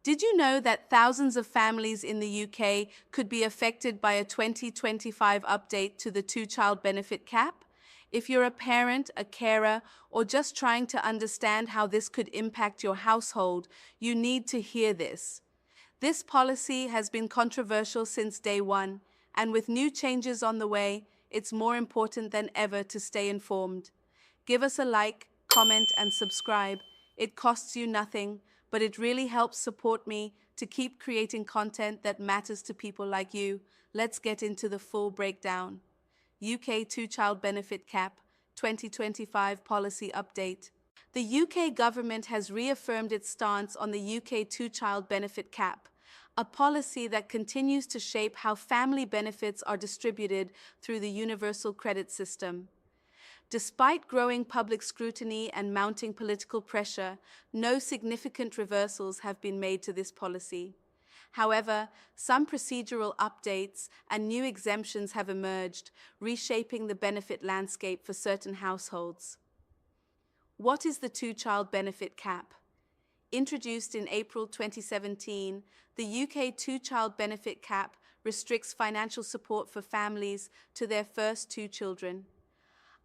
Did you know that thousands of families in the UK could be affected by a 2025 update to the two-child benefit cap? If you're a parent, a carer, or just trying to understand how this could impact your household, you need to hear this. This policy has been controversial since day one, and with new changes on the way, it's more important than ever to stay informed. Give us a like, comment, and subscribe. It costs you nothing, but it really helps support me to keep creating content that matters to people like you. Let's get into the full breakdown. UK two-child benefit cap, 2025 policy update. The UK government has reaffirmed its stance on the UK two-child benefit cap, a policy that continues to shape how family benefits are distributed through the universal credit system. Despite growing public scrutiny and mounting political pressure, no significant reversals have been made to this policy. However, some procedural updates and new exemptions have emerged, reshaping the benefit landscape for certain households. What is the two-child benefit cap? Introduced in April 2017, the UK two-child benefit cap restricts financial support for families to their first two children.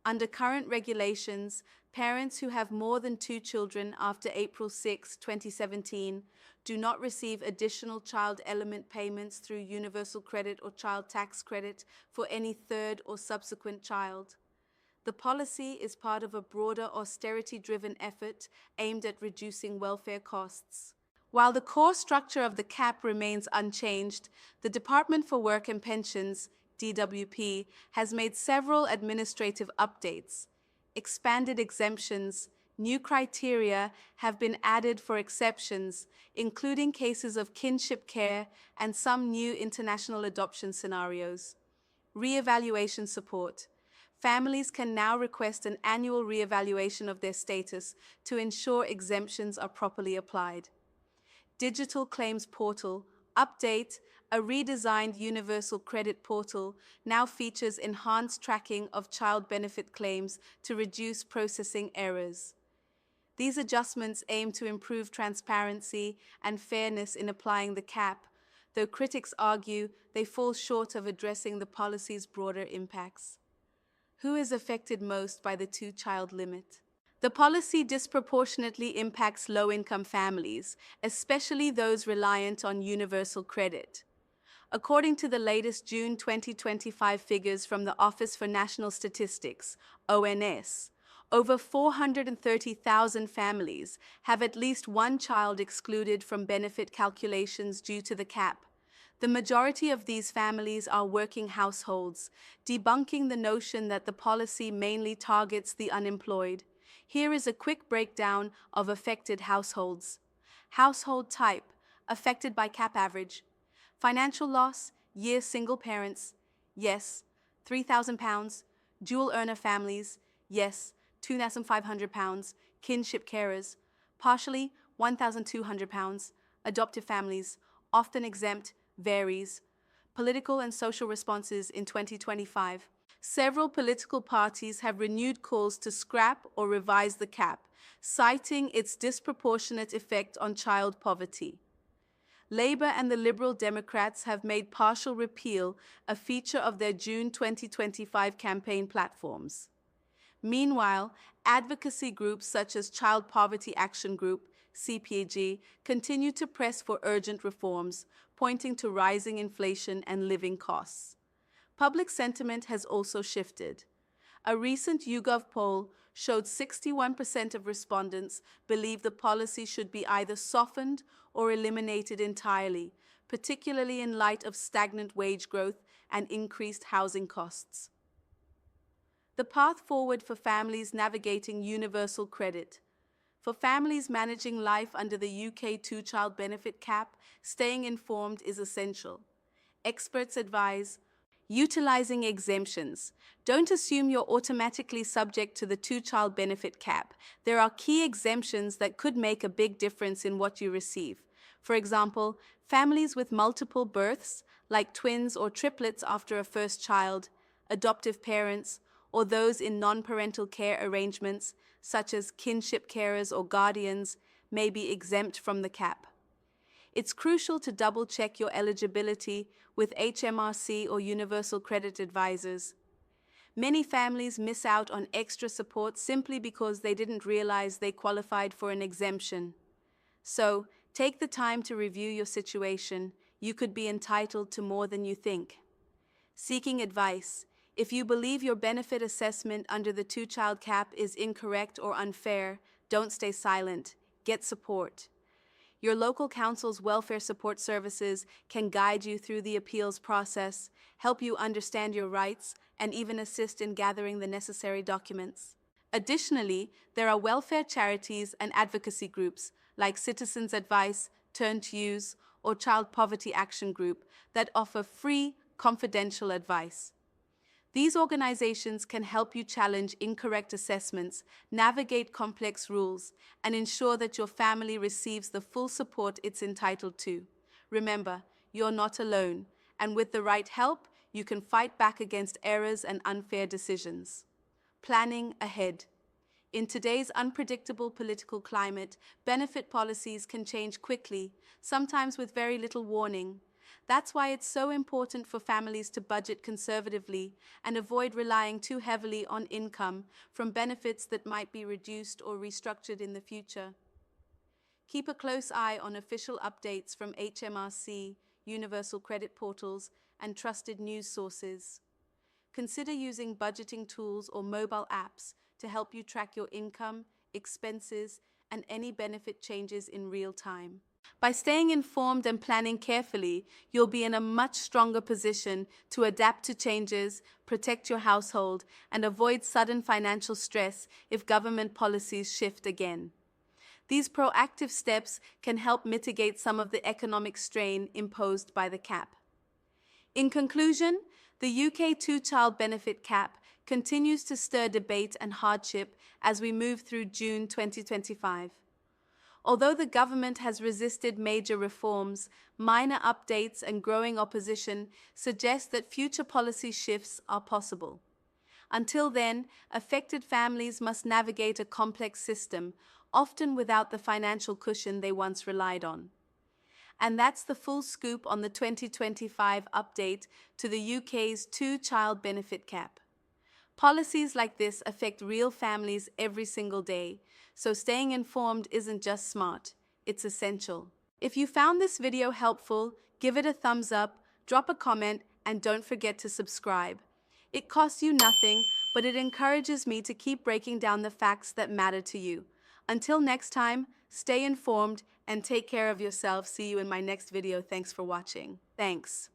Under current regulations, parents who have more than two children after April 6, 2017, do not receive additional child element payments through universal credit or child tax credit for any third or subsequent child. The policy is part of a broader austerity-driven effort aimed at reducing welfare costs. While the core structure of the cap remains unchanged, the Department for Work and Pensions DWP, has made several administrative updates. Expanded exemptions, new criteria have been added for exceptions, including cases of kinship care and some new international adoption scenarios. Re-evaluation support. Families can now request an annual re-evaluation of their status to ensure exemptions are properly applied. Digital Claims Portal update. A redesigned universal credit portal now features enhanced tracking of child benefit claims to reduce processing errors. These adjustments aim to improve transparency and fairness in applying the cap, though critics argue they fall short of addressing the policy's broader impacts. Who is affected most by the two-child limit? The policy disproportionately impacts low-income families, especially those reliant on universal credit. According to the latest June 2025 figures from the Office for National Statistics, ONS, over 430,000 families have at least one child excluded from benefit calculations due to the cap. The majority of these families are working households, debunking the notion that the policy mainly targets the unemployed. Here is a quick breakdown of affected households. Household type, affected by cap average. Financial loss, year single parents, yes, £3,000. Dual earner families, yes, £2,500. Kinship carers, partially £1,200. Adoptive families, often exempt, varies. Political and social responses in 2025. Several political parties have renewed calls to scrap or revise the cap, citing its disproportionate effect on child poverty. Labour and the Liberal Democrats have made partial repeal a feature of their June 2025 campaign platforms. Meanwhile, advocacy groups such as Child Poverty Action Group, CPAG, continue to press for urgent reforms, pointing to rising inflation and living costs. Public sentiment has also shifted. A recent YouGov poll showed 61% of respondents believe the policy should be either softened or eliminated entirely, particularly in light of stagnant wage growth and increased housing costs. The path forward for families navigating universal credit. For families managing life under the UK two-child benefit cap, staying informed is essential. Experts advise utilizing exemptions. Don't assume you're automatically subject to the two-child benefit cap. There are key exemptions that could make a big difference in what you receive. For example, families with multiple births, like twins or triplets after a first child, adoptive parents, or those in non-parental care arrangements, such as kinship carers or guardians, may be exempt from the cap. It's crucial to double-check your eligibility with HMRC or Universal Credit Advisors. Many families miss out on extra support simply because they didn't realize they qualified for an exemption. So, take the time to review your situation. You could be entitled to more than you think. Seeking advice. If you believe your benefit assessment under the two-child cap is incorrect or unfair, don't stay silent. Get support. Your local council's welfare support services can guide you through the appeals process, help you understand your rights, and even assist in gathering the necessary documents. Additionally, there are welfare charities and advocacy groups like Citizens Advice, Turn to Use, or Child Poverty Action Group that offer free, confidential advice. These organizations can help you challenge incorrect assessments, navigate complex rules, and ensure that your family receives the full support it's entitled to. Remember, you're not alone, and with the right help, you can fight back against errors and unfair decisions. Planning ahead. In today's unpredictable political climate, benefit policies can change quickly, sometimes with very little warning. That's why it's so important for families to budget conservatively and avoid relying too heavily on income from benefits that might be reduced or restructured in the future. Keep a close eye on official updates from HMRC, universal credit portals, and trusted news sources. Consider using budgeting tools or mobile apps to help you track your income, expenses, and any benefit changes in real time. By staying informed and planning carefully, you'll be in a much stronger position to adapt to changes, protect your household, and avoid sudden financial stress if government policies shift again. These proactive steps can help mitigate some of the economic strain imposed by the cap. In conclusion, the UK two-child benefit cap continues to stir debate and hardship as we move through June 2025. Although the government has resisted major reforms, minor updates and growing opposition suggest that future policy shifts are possible. Until then, affected families must navigate a complex system, often without the financial cushion they once relied on. And that's the full scoop on the 2025 update to the UK's two-child benefit cap. Policies like this affect real families every single day, so staying informed isn't just smart, it's essential. If you found this video helpful, give it a thumbs up, drop a comment, and don't forget to subscribe. It costs you nothing, but it encourages me to keep breaking down the facts that matter to you. Until next time, stay informed and take care of yourself. See you in my next video. Thanks for watching. Thanks.